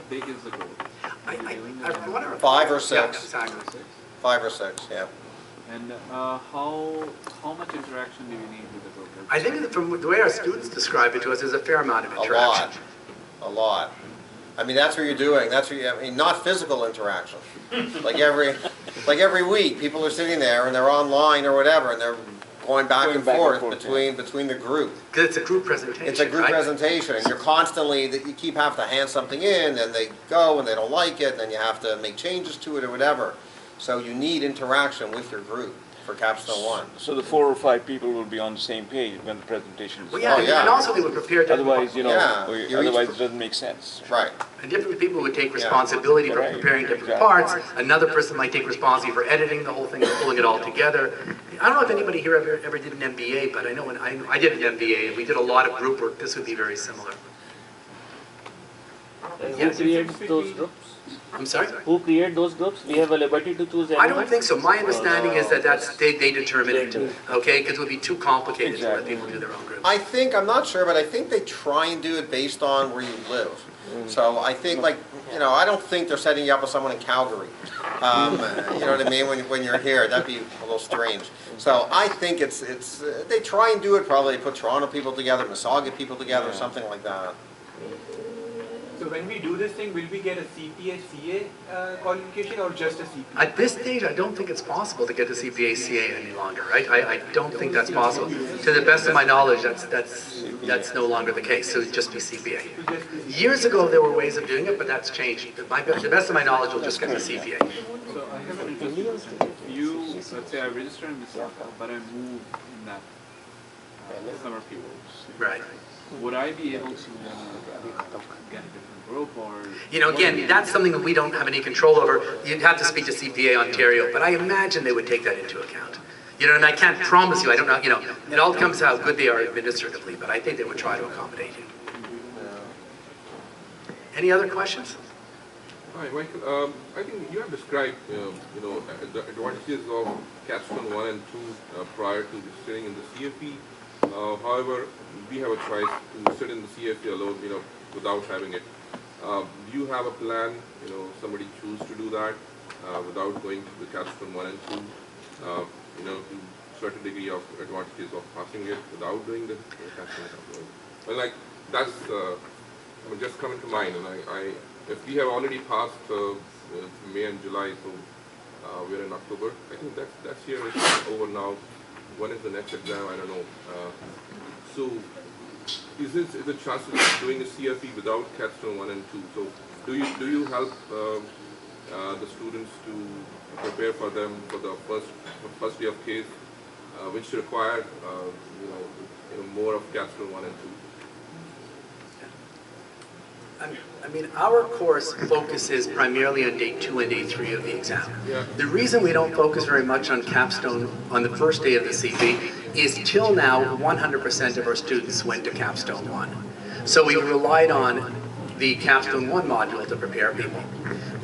big is the group? I wonder, 5 or 6. Yeah, exactly. 5 or 6, yeah. And how much interaction do you need with the group? I think that from the way our students describe it to us, there's a fair amount of A interaction. lot. A lot. I mean, that's what you're doing. That's what I mean, not physical interaction. Like every week, people are sitting there and they're online or whatever, and they're going back and forth between the group. Because it's a group presentation. It's a group presentation, and you're constantly, you keep having to hand something in, and they go and they don't like it, and then you have to make changes to it or whatever. So you need interaction with your group for Capstone 1. So the 4 or 5 people will be on the same page when the presentation is well, yeah, and also they would prepare to... Otherwise, you know, otherwise each, it doesn't make sense. Right. And different people would take responsibility for preparing different parts. Another person might take responsibility for editing the whole thing and pulling it all together. I don't know if anybody here ever did an MBA, but I know when I did an MBA and we did a lot of group work, this would be very similar. Who creates those groups? I'm sorry? Who create those groups? We have a liberty to choose anyone? I don't think so. My understanding is that they determine it, okay? Because it would be too complicated to let people do their own groups. I'm not sure, but I think they try and do it based on where you live. So I think, like, you know, I don't think they're setting you up with someone in Calgary. You know what I mean? When you're here, that'd be a little strange. So I think they try and do it probably, put Toronto people together, Mississauga people together, something like that. So when we do this thing, will we get a CPA CA qualification or just a CPA? At this stage, I don't think it's possible to get the CPA CA any longer, right? I don't think that's possible. To the best of my knowledge, that's no longer the case. So it'd just be CPA. Years ago, there were ways of doing it, but that's changed. To the best of my knowledge, we'll just get the CPA. So I have an interesting question. Let's say I register in Mississauga, but I move in that summer period. Right. Would I be able to get a different group, or? You know, again, that's something that we don't have any control over. You'd have to speak to CPA Ontario, but I imagine they would take that into account. You know, and I can't promise you, I don't know, you know, it all comes to how good they are administratively, but I think they would try to accommodate you. Any other questions? Hi, Michael. I think you have described, you know, the advantages of Capstone 1 and 2 prior to sitting in the CFE. However, we have a choice to sit in the CFE alone, you know, without having it. Do you have a plan, you know, somebody choose to do that without going to the Capstone 1 and 2, you know, to a certain degree of advantages of passing it without doing the Capstone 1? Well, like, that's I mean, just coming to mind, and if we have already passed May and July, so we're in October, I think that year is over now. When is the next exam? I don't know. So, is the chance of doing a CFE without Capstone 1 and 2? So, do you help the students to prepare for them for the first day of case, which require you know more of Capstone 1 and 2? I mean, our course focuses primarily on day 2 and day 3 of the exam. The reason we don't focus very much on Capstone on the first day of the CP is till now 100% of our students went to Capstone 1. So we relied on the Capstone 1 module to prepare people.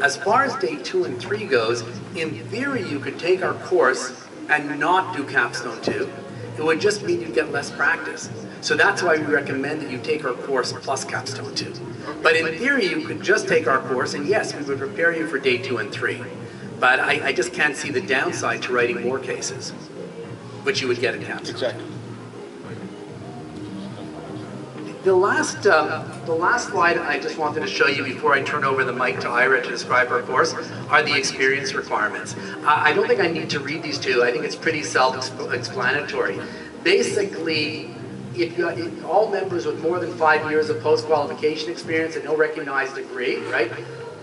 As far as day 2 and 3 goes, in theory you could take our course and not do Capstone 2. It would just mean you get less practice. So that's why we recommend that you take our course plus Capstone 2. But in theory, you could just take our course, and yes, we would prepare you for day 2 and 3. But I just can't see the downside to writing more cases, which you would get in Capstone. Exactly. The last slide I just wanted to show you before I turn over the mic to Ira to describe our course are the experience requirements. I don't think I need to read these two. I think it's pretty self-explanatory. Basically, if all members with more than 5 years of post-qualification experience and no recognized degree, right?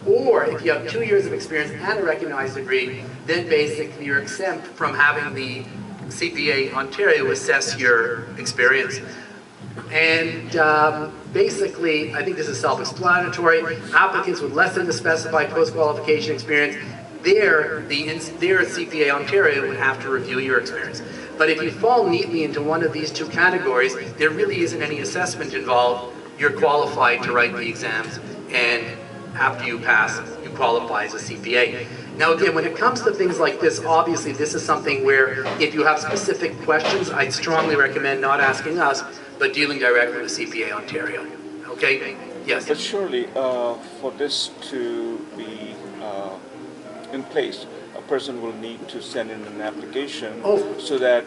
Or if you have 2 years of experience and a recognized degree, then basically you're exempt from having the CPA Ontario assess your experience. And basically, I think this is self-explanatory. Applicants with less than the specified post-qualification experience, their CPA Ontario would have to review your experience. But if you fall neatly into one of these two categories, there really isn't any assessment involved. You're qualified to write the exams, and after you pass, you qualify as a CPA. Now again, when it comes to things like this, obviously this is something where if you have specific questions, I'd strongly recommend not asking us, but dealing directly with CPA Ontario. Okay? Yes. But surely, for this to be in place, a person will need to send in an application so that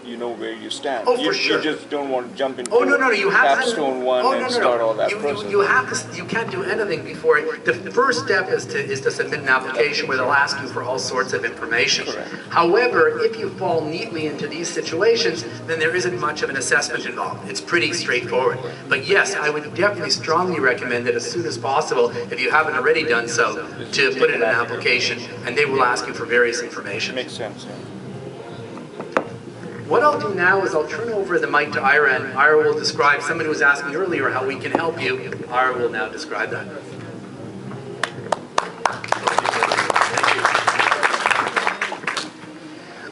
you know where you stand. Oh, for sure. You just don't want to jump into You have capstone one and start all that process. You have to. You can't do anything before it. The first step is to submit an application where they'll ask you for all sorts of information. Correct. However, if you fall neatly into these situations, then there isn't much of an assessment involved. It's pretty straightforward. But yes, I would definitely strongly recommend that as soon as possible, if you haven't already done so, to put in an application, and they will ask you for various information. Makes sense. Yeah. What I'll do now is I'll turn over the mic to Ira, and Ira will describe, somebody was asking earlier how we can help you. Ira will now describe that.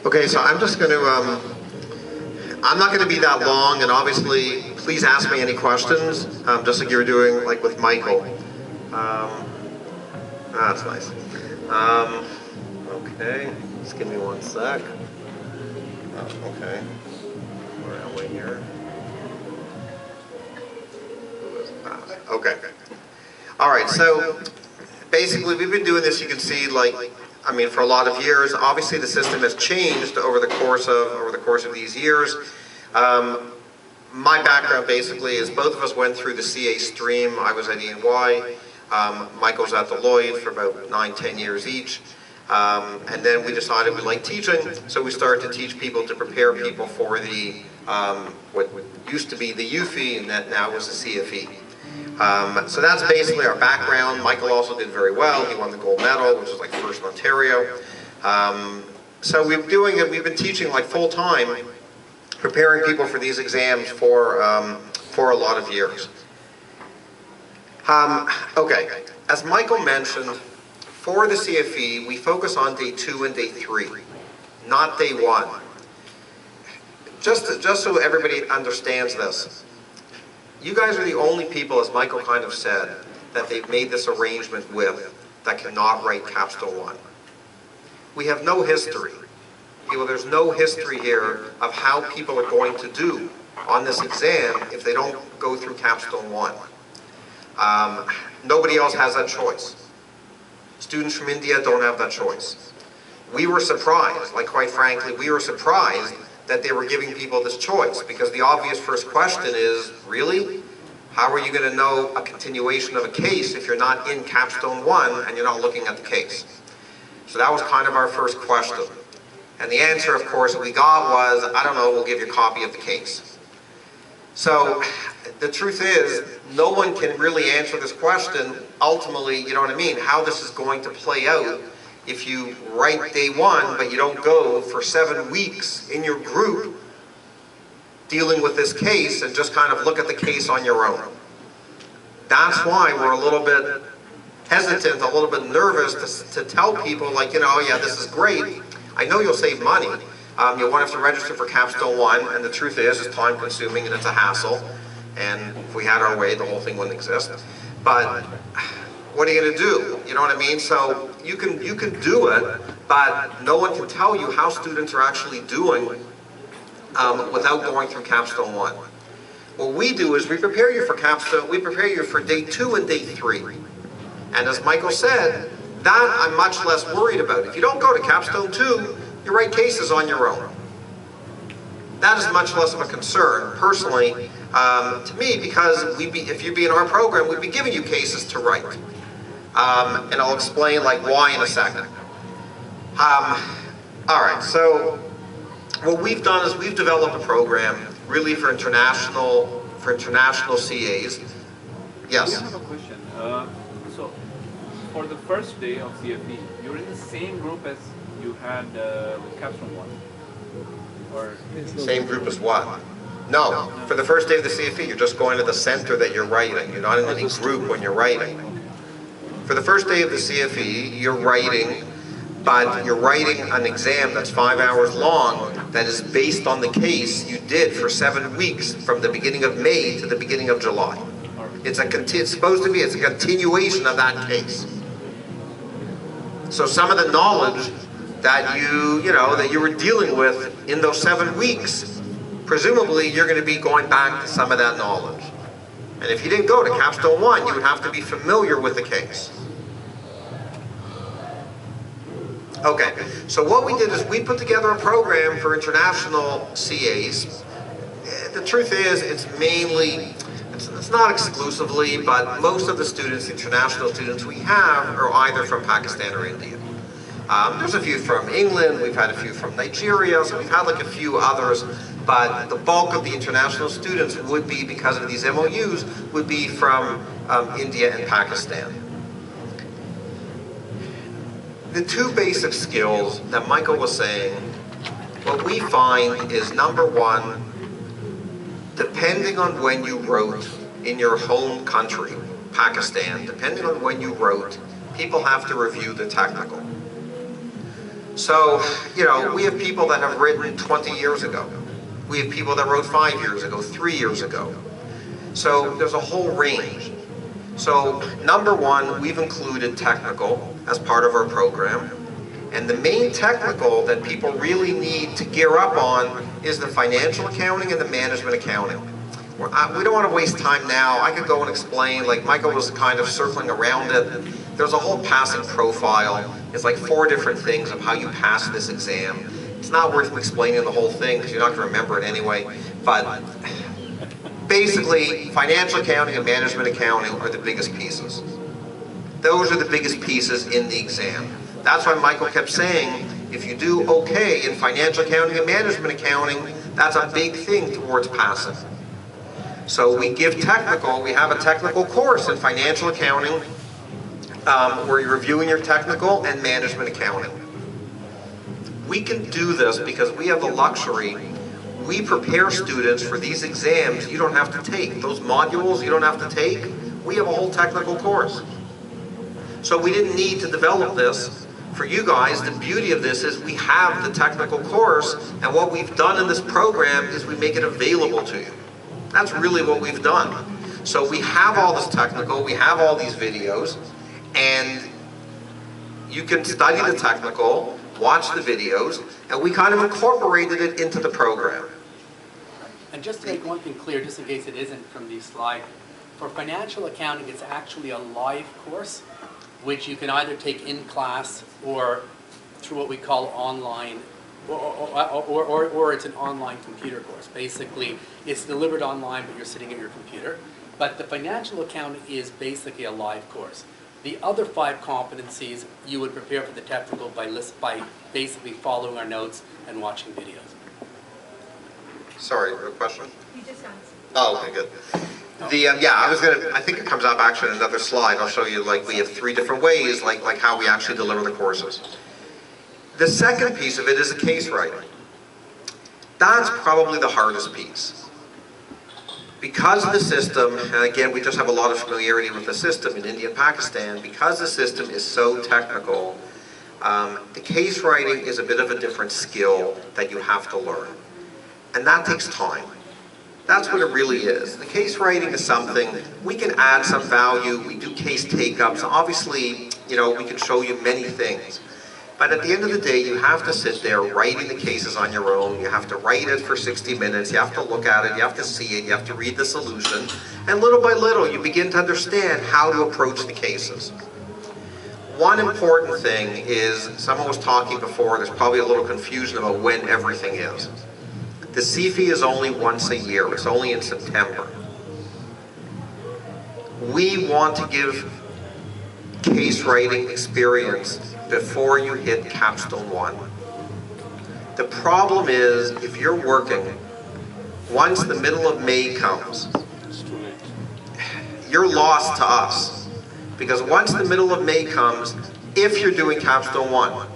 Okay, so I'm just going to, I'm not going to be that long, and obviously, please ask me any questions, just like you were doing, like with Michael. That's nice. Okay, just give me one sec. Oh, okay, where am I here? Who is that? Okay. All right, so basically we've been doing this, you can see, like, I mean, for a lot of years. Obviously the system has changed over the course of these years. My background basically is both of us went through the CA stream. I was at E&Y, Michael's at Deloitte for about 9-10 years each. And then we decided we liked teaching, so we started to teach people to prepare people for the, what used to be the UFE, and that now was the CFE. So that's basically our background. Michael also did very well. He won the gold medal, which was like first in Ontario. So we've been teaching like full time, preparing people for these exams for a lot of years. Okay, as Michael mentioned, for the CFE, we focus on day 2 and day 3, not day 1. Just so everybody understands this, you guys are the only people, as Michael kind of said, that they've made this arrangement with that cannot write Capstone 1. We have no history. There's no history here of how people are going to do on this exam if they don't go through Capstone 1. Nobody else has that choice. Students from India don't have that choice. We were surprised, like quite frankly, we were surprised that they were giving people this choice, because the obvious first question is, really? How are you going to know a continuation of a case if you're not in Capstone 1 and you're not looking at the case? So that was kind of our first question. And the answer, of course, that we got was, I don't know, we'll give you a copy of the case. So the truth is, no one can really answer this question, ultimately, you know what I mean, how this is going to play out if you write day 1, but you don't go for 7 weeks in your group dealing with this case and just kind of look at the case on your own. That's why we're a little bit hesitant, a little bit nervous to tell people, like, you know, yeah, this is great. I know you'll save money. You'll want to register for Capstone 1, and the truth is, it's time consuming and it's a hassle. And if we had our way, the whole thing wouldn't exist. But what are you going to do? You know what I mean? So you can do it, but no one can tell you how students are actually doing without going through Capstone 1. What we do is we prepare you for Capstone, we prepare you for day 2 and day 3. And as Michael said, that I'm much less worried about. If you don't go to Capstone 2, you write cases on your own. That is much less of a concern, personally, to me, because if you'd be in our program, we'd be giving you cases to write. And I'll explain like why in a second. All right, so what we've done is we've developed a program really for international CAs. Yes? I have a question. So, for the first day of CFE, you're in the same group as you had with Capstone 1? Or Same group as what? No, for the first day of the CFE, you're just going to the center that you're writing. You're not in any group when you're writing. For the first day of the CFE, you're writing, but you're writing an exam that's 5 hours long that is based on the case you did for 7 weeks from the beginning of May to the beginning of July. It's supposed to be, it's a continuation of that case. So some of the knowledge that you were dealing with in those 7 weeks, presumably you're going to be going back to some of that knowledge. And if you didn't go to Capstone 1, you would have to be familiar with the case. Okay, so what we did is we put together a program for international CAs. The truth is, it's mainly, it's not exclusively, but most of the students, international students we have, are either from Pakistan or India. There's a few from England, we've had a few from Nigeria, so we've had like a few others, but the bulk of the international students would be, because of these MOUs, would be from India and Pakistan. The two basic skills that Michael was saying, what we find is, number one, depending on when you wrote in your home country, Pakistan, depending on when you wrote, people have to review the technical. So, you know, we have people that have written 20 years ago. We have people that wrote 5 years ago, 3 years ago. So there's a whole range. So number one, we've included technical as part of our program. And the main technical that people really need to gear up on is the financial accounting and the management accounting. We don't want to waste time now. I could go and explain, like Michael was kind of circling around it. There's a whole passing profile. It's like 4 different things of how you pass this exam. It's not worth explaining the whole thing because you're not going to remember it anyway. But basically, financial accounting and management accounting are the biggest pieces. Those are the biggest pieces in the exam. That's why Michael kept saying, if you do okay in financial accounting and management accounting, that's a big thing towards passing. So we give technical, we have a technical course in financial accounting where you're reviewing your technical and management accounting. We can do this because we have the luxury. We prepare students for these exams you don't have to take. Those modules you don't have to take, we have a whole technical course. So we didn't need to develop this for you guys. The beauty of this is we have the technical course, and what we've done in this program is we make it available to you. That's really what we've done. So we have all this technical, we have all these videos, and you can study the technical, watch the videos, and we kind of incorporated it into the program. And just to make one thing clear, just in case it isn't from the slide, for financial accounting, it's actually a live course, which you can either take in class or through what we call online, or it's an online computer course. Basically, it's delivered online, but you're sitting at your computer. But the financial accounting is basically a live course. The other 5 competencies you would prepare for the technical by basically following our notes and watching videos. Sorry, a question? You just answered. Oh, okay, good. I think it comes up actually in another slide. I'll show you, like, we have 3 different ways, like how we actually deliver the courses. The second piece of it is the case writing. That's probably the hardest piece. Because of the system, and again, we just have a lot of familiarity with the system in India and Pakistan, because the system is so technical, the case writing is a bit of a different skill that you have to learn. And that takes time. That's what it really is. The case writing is something, we can add some value, we do case take-ups, obviously, you know, we can show you many things. But at the end of the day, you have to sit there writing the cases on your own, you have to write it for 60 minutes, you have to look at it, you have to see it, you have to read the solution, and little by little you begin to understand how to approach the cases. One important thing is, someone was talking before, there's probably a little confusion about when everything is. The CFE is only once a year, it's only in September. We want to give case writing experience before you hit Capstone 1. The problem is, if you're working, once the middle of May comes, you're lost to us. Because once the middle of May comes, if you're doing Capstone 1,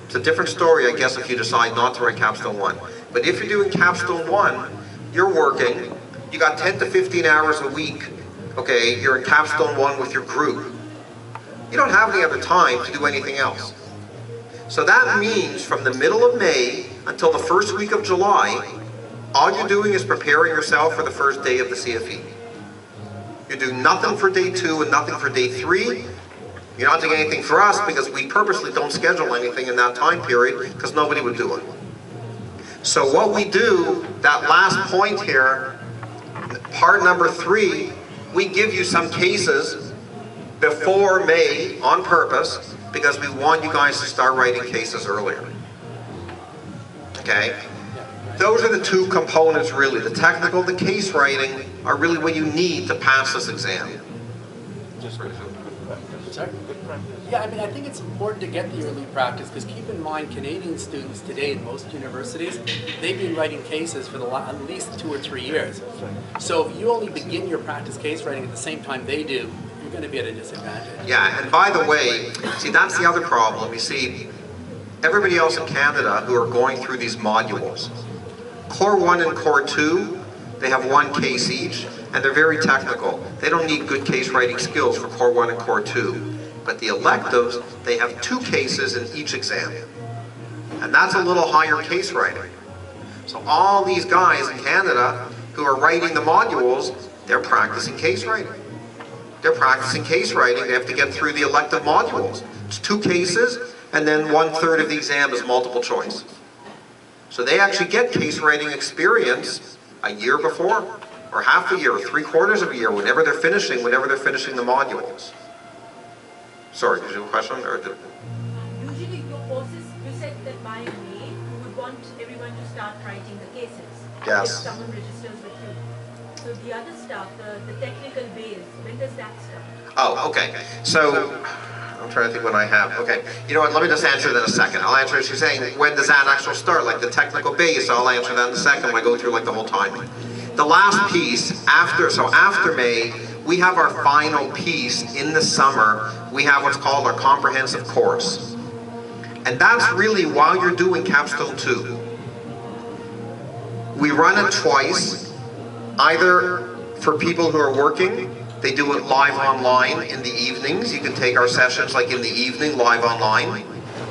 it's a different story, I guess, if you decide not to write Capstone 1. But if you're doing Capstone 1, you're working, you got 10 to 15 hours a week, okay, you're in Capstone 1 with your group. You don't have any other time to do anything else. So that means from the middle of May until the first week of July, all you're doing is preparing yourself for the first day of the CFE. You do nothing for day 2 and nothing for day 3. You're not doing anything for us because we purposely don't schedule anything in that time period because nobody would do it. So what we do, that last point here, part number 3, we give you some cases before May on purpose because we want you guys to start writing cases earlier. Okay? Those are the two components really. The technical, the case writing are really what you need to pass this exam. Sorry? Yeah, I mean, I think it's important to get the early practice because keep in mind, Canadian students today in most universities, they've been writing cases for at least 2 or 3 years. So if you only begin your practice case writing at the same time they do, you're going to be at a disadvantage. Yeah, and by the way, see, that's the other problem. You see, everybody else in Canada who are going through these modules, Core 1 and Core 2, they have 1 case each, and they're very technical. They don't need good case writing skills for Core 1 and Core 2. But the electives, they have 2 cases in each exam. And that's a little higher case writing. So all these guys in Canada who are writing the modules, they're practicing case writing. They're practicing case writing. They have to get through the elective modules. It's 2 cases, and then 1/3 of the exam is multiple choice. So they actually get case writing experience a year before, or half a year, or 3/4 of a year, whenever they're finishing the modules. Sorry, did you have a question? Usually your courses, you said that by May, you would want everyone to start writing the cases. Yes. If someone registers with you. So the other stuff, the technical base, when does that start? Oh, okay. So, I'm trying to think when I have. Okay, you know what, let me just answer that in a second. I'll answer it, she's saying, when does that actually start? Like the technical base, I'll answer that in a second when I go through like the whole timing. The last piece, after May, we have our final piece in the summer. We have what's called our comprehensive course. And that's really while you're doing Capstone 2. We run it twice, either for people who are working, they do it live online in the evenings. You can take our sessions like in the evening, live online.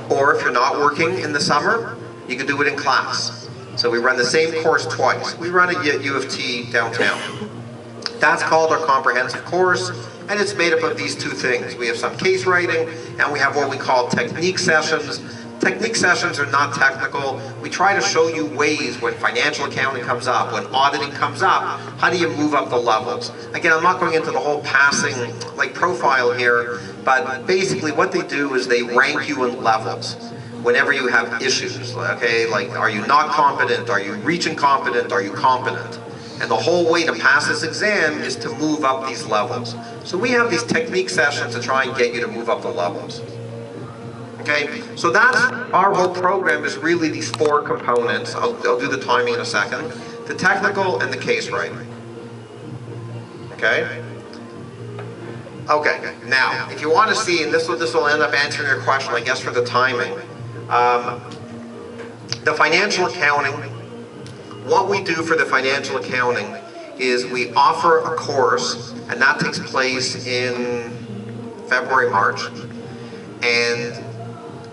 Or if you're not working in the summer, you can do it in class. So we run the same course twice. We run it at U of T downtown. That's called our comprehensive course, and it's made up of these 2 things. We have some case writing, and we have what we call technique sessions. Technique sessions are not technical. We try to show you ways when financial accounting comes up, when auditing comes up, how do you move up the levels? Again, I'm not going into the whole passing like profile here, but basically what they do is they rank you in levels whenever you have issues, okay? Like, are you not competent? Are you reaching competent? Are you competent? And the whole way to pass this exam is to move up these levels. So we have these technique sessions to try and get you to move up the levels. Okay, so that's our whole program is really these 4 components. I'll do the timing in a second. The technical and the case writing. Okay? Okay, now, if you want to see, and this will end up answering your question, I guess, for the timing. The financial accounting, what we do for the financial accounting is we offer a course, and that takes place in February, March. And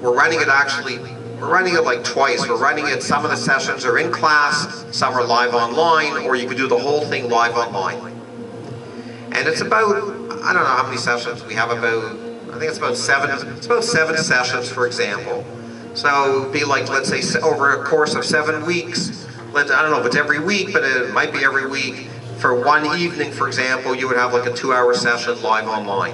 we're running it like twice. We're running it, some of the sessions are in class, some are live online, or you can do the whole thing live online. And it's about, I don't know how many sessions, we have about, I think it's about 7 sessions, for example. So it'd be like, let's say, over a course of 7 weeks, I don't know if it's every week, but it might be every week. For one evening, for example, you would have like a 2-hour session live online.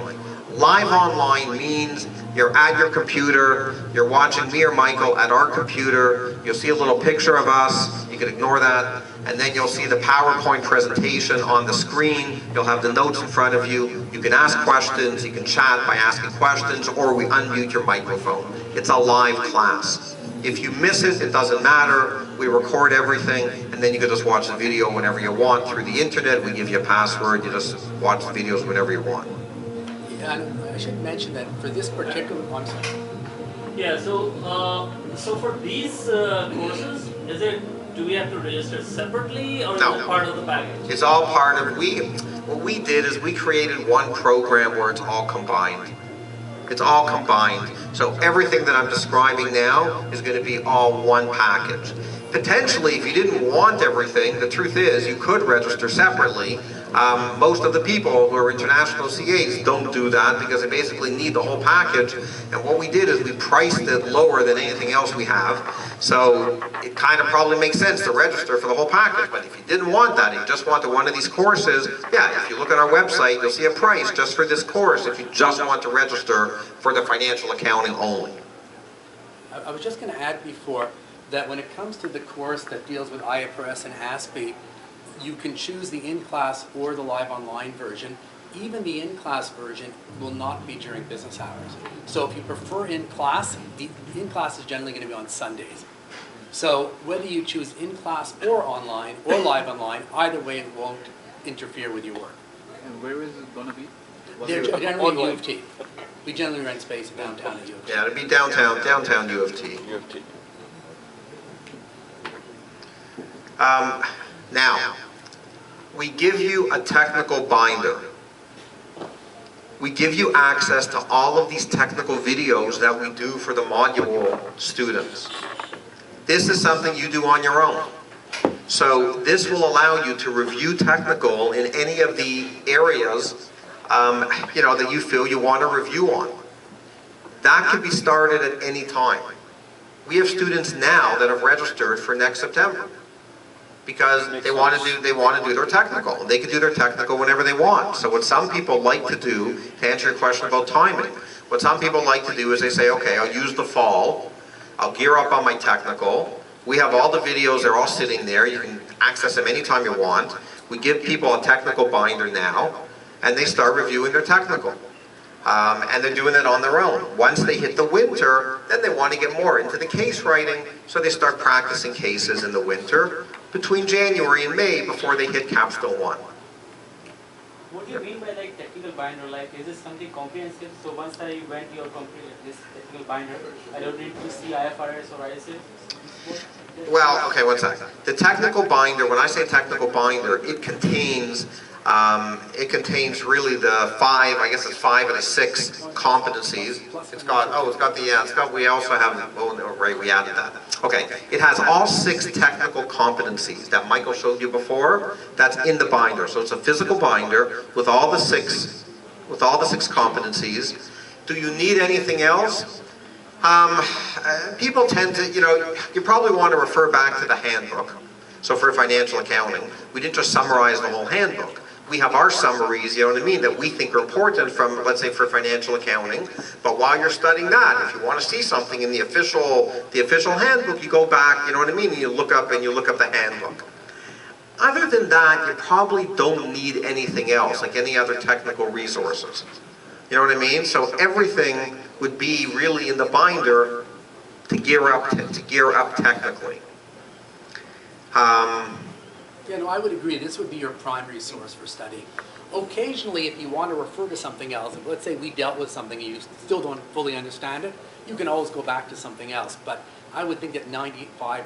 Live online means you're at your computer, you're watching me or Michael at our computer, you'll see a little picture of us, you can ignore that, and then you'll see the PowerPoint presentation on the screen, you'll have the notes in front of you, you can ask questions, you can chat by asking questions, or we unmute your microphone. It's a live class. If you miss it, it doesn't matter, we record everything, and then you can just watch the video whenever you want through the internet, we give you a password, you just watch the videos whenever you want. And I should mention that for this particular, I'm sorry. Yeah, so for these courses, do we have to register separately, or is it part of the package? It's all part of, what we did is we created one program where it's all combined. It's all combined. So everything that I'm describing now is going to be all one package. Potentially, if you didn't want everything, the truth is you could register separately. Most of the people who are international CAs don't do that because they basically need the whole package. And what we did is we priced it lower than anything else we have. So it kind of probably makes sense to register for the whole package. But if you didn't want that, you just wanted one of these courses, yeah, if you look at our website, you'll see a price just for this course if you just want to register for the financial accounting only. I was just going to add before that when it comes to the course that deals with IFRS and ASPE, you can choose the in-class or the live online version. Even the in-class version will not be during business hours. So if you prefer in-class, the in-class is generally going to be on Sundays. So whether you choose in-class or online or live online, either way it won't interfere with your work. And where is it going to be? They're generally U of T. We generally rent space downtown at U of T. Yeah, it'd be downtown U of T. U of T. Now, we give you a technical binder. We give you access to all of these technical videos that we do for the module students. This is something you do on your own. So this will allow you to review technical in any of the areas that you feel you want to review on. That can be started at any time. We have students now that have registered for next September because they want to do their technical. They can do their technical whenever they want. So what some people like to do, to answer your question about timing, what some people like to do is they say, okay, I'll use the fall, I'll gear up on my technical. We have all the videos, they're all sitting there. You can access them anytime you want. We give people a technical binder now, and they start reviewing their technical. And they're doing it on their own. Once they hit the winter, then they want to get more into the case writing, so they start practicing cases in the winter between January and May before they hit Capstone 1. What do you mean by like technical binder? Like, is this something comprehensive? So once I went your this technical binder, I don't need to see IFRS or ISIF? Well, okay, one second. The technical binder, when I say technical binder, it contains really the 5, I guess it's 5 and a 6 competencies. We also have, oh, right, we added that. Okay, it has all 6 technical competencies that Michael showed you before. That's in the binder. So it's a physical binder with all the 6 competencies. Do you need anything else? People tend to, you probably want to refer back to the handbook. So for financial accounting, we didn't just summarize the whole handbook. We have our summaries, you know what I mean, that we think are important from, let's say, for financial accounting. But while you're studying that, if you want to see something in the official handbook, you go back, you know what I mean, and you look up the handbook. Other than that, you probably don't need anything else, like any other technical resources. You know what I mean? So everything would be really in the binder to gear up technically. Yeah, no, I would agree. This would be your primary source for study. Occasionally, if you want to refer to something else, let's say we dealt with something and you still don't fully understand it, you can always go back to something else. But I would think that 95